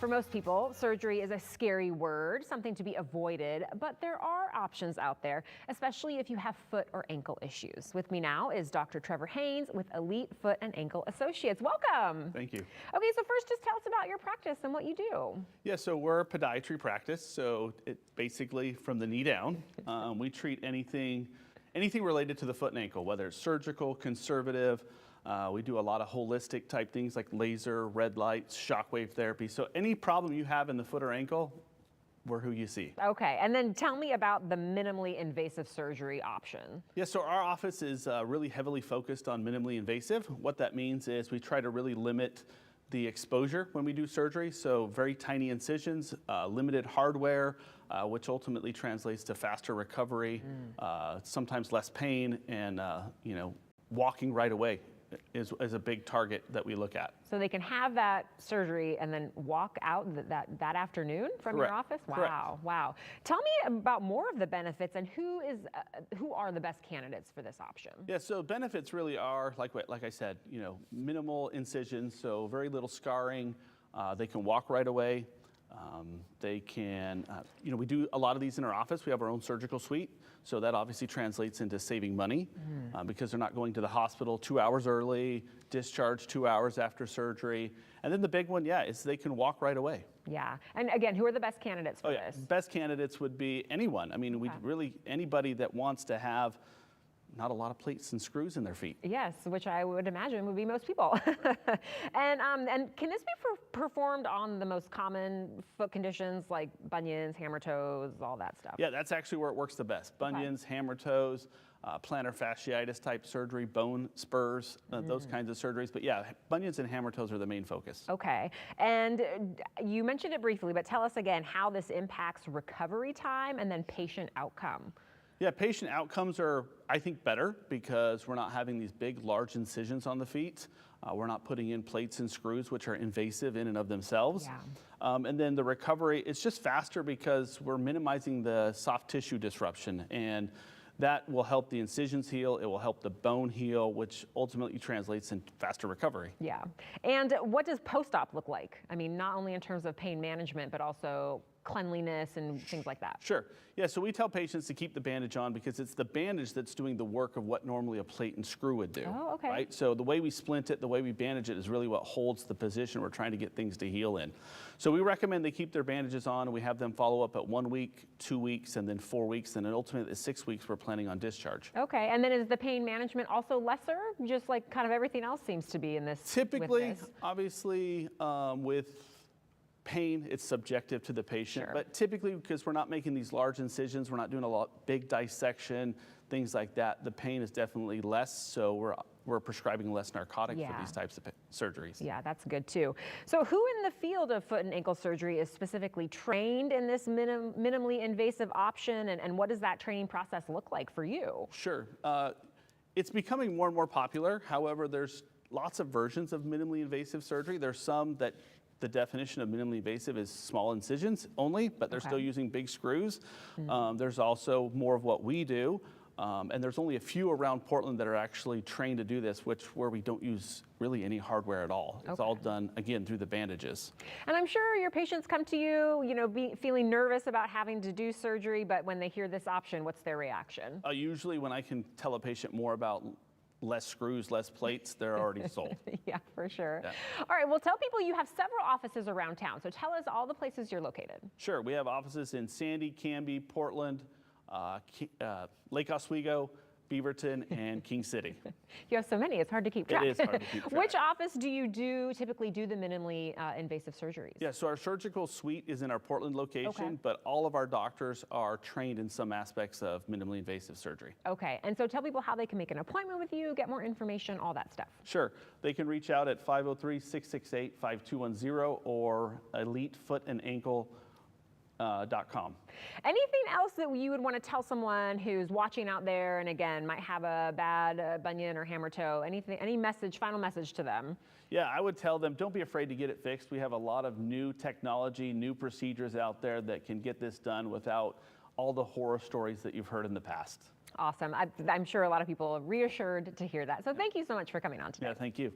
For most people, surgery is a scary word, something to be avoided, but there are options out there, especially if you have foot or ankle issues. With me now is Dr. Trevor Haynes with Elite Foot and Ankle Associates. Welcome. Thank you. Okay, so first just tell us about your practice and what you do. Yeah, so we're a podiatry practice, so it basically from the knee down. We treat anything related to the foot and ankle, whether it's surgical, conservative. We do a lot of holistic type things like laser, red lights, shockwave therapy. So any problem you have in the foot or ankle, we're who you see. Okay, and then tell me about the minimally invasive surgery option. Yeah, so our office is really heavily focused on minimally invasive. What that means is we try to really limit the exposure when we do surgery. So very tiny incisions, limited hardware, which ultimately translates to faster recovery, sometimes less pain, and walking right away is a big target that we look at. So they can have that surgery and then walk out that afternoon from Correct. your office? Wow, Correct. wow. Tell me about more of the benefits and who are the best candidates for this option? Yeah, so benefits really are, like I said, minimal incisions, so very little scarring. They can walk right away. They can, we do a lot of these in our office. We have our own surgical suite, so that obviously translates into saving money because they're not going to the hospital 2 hours early, discharged 2 hours after surgery. And then the big one, is they can walk right away. Yeah, and again, who are the best candidates for this? Best candidates would be anyone. I mean, anybody that wants to have not a lot of plates and screws in their feet. Yes, which I would imagine would be most people. and can this be performed on the most common foot conditions like bunions, hammer toes, all that stuff? Yeah, that's actually where it works the best. Bunions, hammer toes, plantar fasciitis type surgery, bone spurs, those kinds of surgeries. But yeah, bunions and hammer toes are the main focus. Okay, and you mentioned it briefly, but tell us again how this impacts recovery time and then patient outcome. Yeah, patient outcomes are, I think, better because we're not having these big, large incisions on the feet. We're not putting in plates and screws, which are invasive in and of themselves. Yeah. And then the recovery, it's just faster because we're minimizing the soft tissue disruption. And that will help the incisions heal. It will help the bone heal, which ultimately translates in faster recovery. Yeah. And what does post-op look like? I mean, not only in terms of pain management, but also cleanliness and things like that. Sure. Yeah, so we tell patients to keep the bandage on because it's the bandage that's doing the work of what normally a plate and screw would do. Oh, okay. Right? So the way we splint it, the way we bandage it is really what holds the position we're trying to get things to heal in. So we recommend they keep their bandages on, and we have them follow up at 1 week, 2 weeks, and then 4 weeks, and then ultimately at 6 weeks we're planning on discharge. Okay, and then is the pain management also lesser? Just like kind of everything else seems to be in this? Typically, obviously, with pain, it's subjective to the patient, Sure. But typically because we're not making these large incisions, we're not doing a lot big dissection, things like that, the pain is definitely less, so we're prescribing less narcotics for these types of surgeries. Yeah, that's good too. So who in the field of foot and ankle surgery is specifically trained in this minimally invasive option, and what does that training process look like for you? Sure. It's becoming more and more popular. However, there's lots of versions of minimally invasive surgery. There's some that the definition of minimally invasive is small incisions only, but they're still using big screws. There's also more of what we do, and there's only a few around Portland that are actually trained to do this, where we don't use really any hardware at all. It's all done, again, through the bandages. And I'm sure your patients come to you, feeling nervous about having to do surgery, but when they hear this option, what's their reaction? Usually when I can tell a patient more about less screws, less plates, they're already sold. Yeah, for sure. Yeah. All right, well, tell people you have several offices around town. So tell us all the places you're located. Sure, we have offices in Sandy, Canby, Portland, Lake Oswego, Beaverton, and King City. You have so many, it's hard to keep track. It is hard to keep track. Which office do you typically do the minimally invasive surgeries? Yeah, so our surgical suite is in our Portland location, but all of our doctors are trained in some aspects of minimally invasive surgery. Okay, and so tell people how they can make an appointment with you, get more information, all that stuff. Sure, they can reach out at 503-668-5210 or elitefootandAnkle.com. Anything else that you would want to tell someone who's watching out there and again might have a bad bunion or hammer toe? Any final message to them? Yeah, I would tell them don't be afraid to get it fixed. We have a lot of new technology, new procedures out there that can get this done without all the horror stories that you've heard in the past. Awesome. I'm sure a lot of people are reassured to hear that. So thank you so much for coming on today. Yeah, thank you.